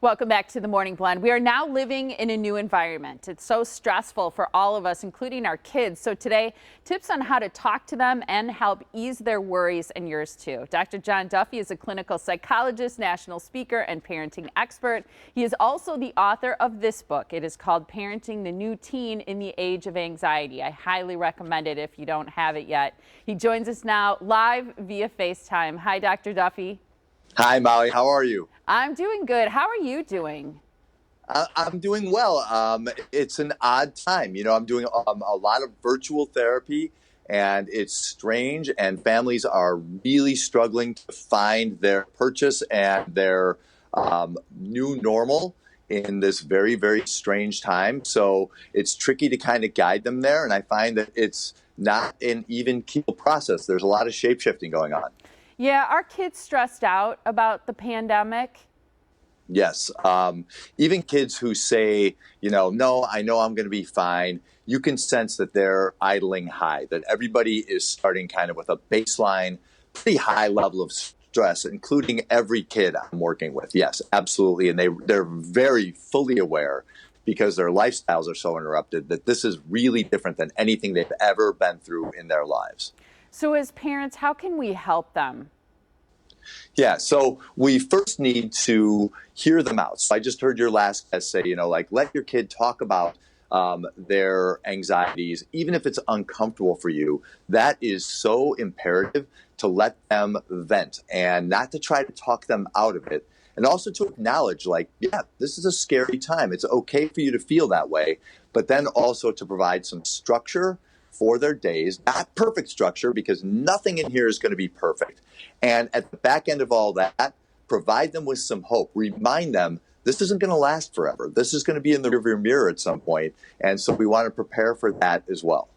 Welcome back to the Morning Blend. We are now living in a new environment. It's so stressful for all of us, including our kids. So today, tips on how to talk to them and help ease their worries and yours too. Dr. John Duffy is a clinical psychologist, national speaker, and parenting expert. He is also the author of this book. It is called Parenting the New Teen in the Age of Anxiety. I highly recommend it if you don't have it yet. He joins us now live via FaceTime. Hi, Dr. Duffy. Hi, Molly. How are you? I'm doing good. How are you doing? I'm doing well. It's an odd time. I'm doing a lot of virtual therapy, and it's strange, and families are really struggling to find their purchase and their new normal in this very, very strange time. So it's tricky to kind of guide them there, and I find that it's not an even keel process. There's a lot of shape-shifting going on. Yeah, are kids stressed out about the pandemic? Yes. Even kids who say, no, I know I'm going to be fine. You can sense that they're idling high, that everybody is starting kind of with a baseline, pretty high level of stress, including every kid I'm working with. Yes, absolutely. And they're very fully aware, because their lifestyles are so interrupted, that this is really different than anything they've ever been through in their lives. So as parents, how can we help them? Yeah, so we first need to hear them out. So I just heard your last guest say, let your kid talk about their anxieties, even if it's uncomfortable for you. That is so imperative, to let them vent and not to try to talk them out of it. And also to acknowledge, yeah, this is a scary time. It's okay for you to feel that way, but then also to provide some structure for their days, not perfect structure, because nothing in here is going to be perfect. And at the back end of all that, provide them with some hope. Remind them this isn't going to last forever. This is going to be in the rearview mirror at some point. And so we want to prepare for that as well.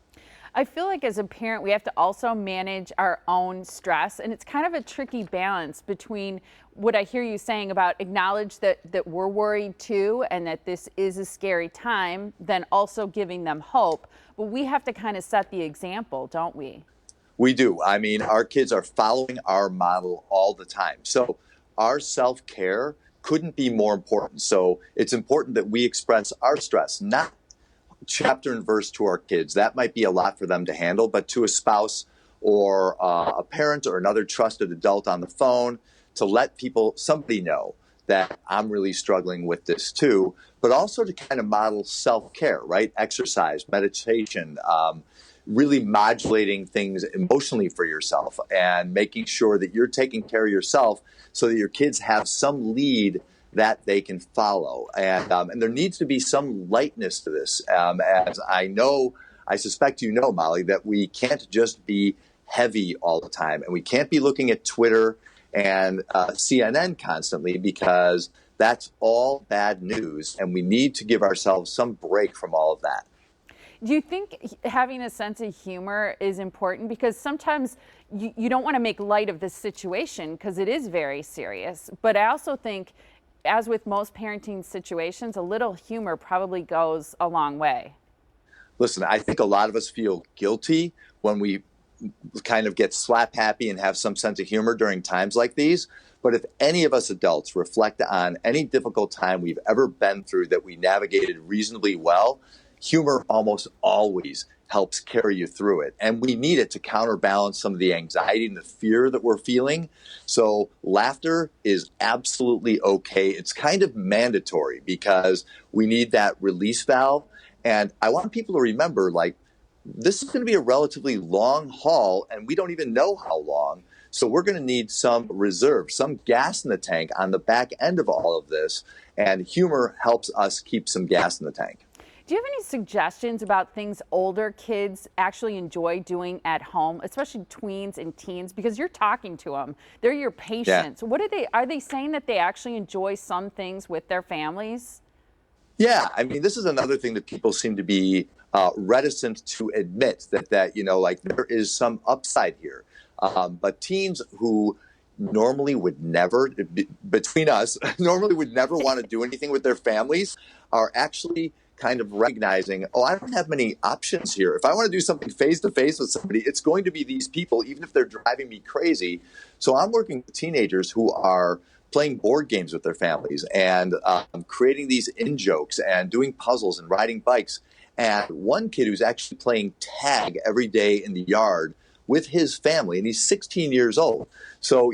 I feel like as a parent, we have to also manage our own stress. And it's kind of a tricky balance between what I hear you saying about acknowledge that we're worried too, and that this is a scary time, then also giving them hope. But we have to kind of set the example, don't we? We do. I mean, our kids are following our model all the time. So our self-care couldn't be more important. So it's important that we express our stress, not chapter and verse to our kids. That might be a lot for them to handle, but to a spouse or a parent or another trusted adult on the phone, to let somebody know that I'm really struggling with this too, but also to kind of model self-care, right? Exercise, meditation, really modulating things emotionally for yourself and making sure that you're taking care of yourself so that your kids have some lead that they can follow. And there needs to be some lightness to this. As I suspect Molly, that we can't just be heavy all the time, and we can't be looking at Twitter and CNN constantly, because that's all bad news, and we need to give ourselves some break from all of that. Do you think having a sense of humor is important? Because sometimes you don't want to make light of this situation because it is very serious. But I also think, as with most parenting situations, a little humor probably goes a long way. Listen, I think a lot of us feel guilty when we kind of get slap happy and have some sense of humor during times like these. But if any of us adults reflect on any difficult time we've ever been through that we navigated reasonably well, humor almost always helps carry you through it. And we need it to counterbalance some of the anxiety and the fear that we're feeling. So laughter is absolutely okay. It's kind of mandatory, because we need that release valve. And I want people to remember, this is going to be a relatively long haul, and we don't even know how long. So we're going to need some reserve, some gas in the tank on the back end of all of this. And humor helps us keep some gas in the tank. Do you have any suggestions about things older kids actually enjoy doing at home, especially tweens and teens? Because you're talking to them. They're your patients. Yeah. Are they saying that they actually enjoy some things with their families? Yeah, I mean, this is another thing that people seem to be reticent to admit, that there is some upside here. But teens who normally would never, between us, normally would never want to do anything with their families, are actually kind of recognizing, I don't have many options here. If I want to do something face-to-face with somebody, it's going to be these people, even if they're driving me crazy. So I'm working with teenagers who are playing board games with their families and creating these in-jokes and doing puzzles and riding bikes. And one kid who's actually playing tag every day in the yard with his family, and he's 16 years old. So,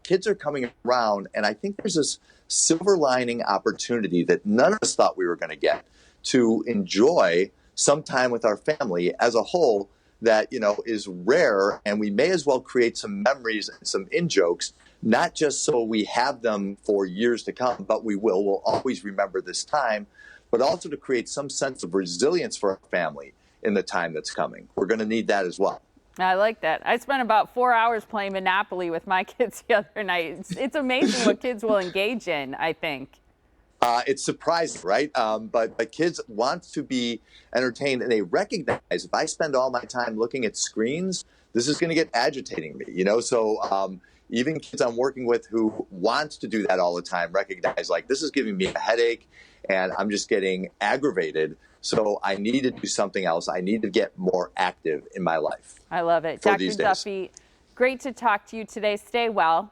kids are coming around, and I think there's this silver lining opportunity that none of us thought we were going to get to enjoy some time with our family as a whole that, is rare, and we may as well create some memories and some in-jokes, not just so we have them for years to come, but we'll always remember this time, but also to create some sense of resilience for our family in the time that's coming. We're going to need that as well. I like that. I spent about 4 hours playing Monopoly with my kids the other night. It's amazing what kids will engage in, I think. It's surprising, right? But kids want to be entertained, and they recognize if I spend all my time looking at screens, this is going to get agitating me, So even kids I'm working with who want to do that all the time recognize, like, this is giving me a headache, and I'm just getting aggravated. So I need to do something else. I need to get more active in my life. I love it. Dr. Duffy, great to talk to you today. Stay well.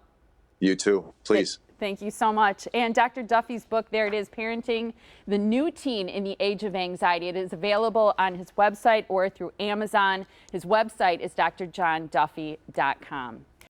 You too, please. Thank you so much. And Dr. Duffy's book, there it is, Parenting the New Teen in the Age of Anxiety. It is available on his website or through Amazon. His website is drjohnduffy.com.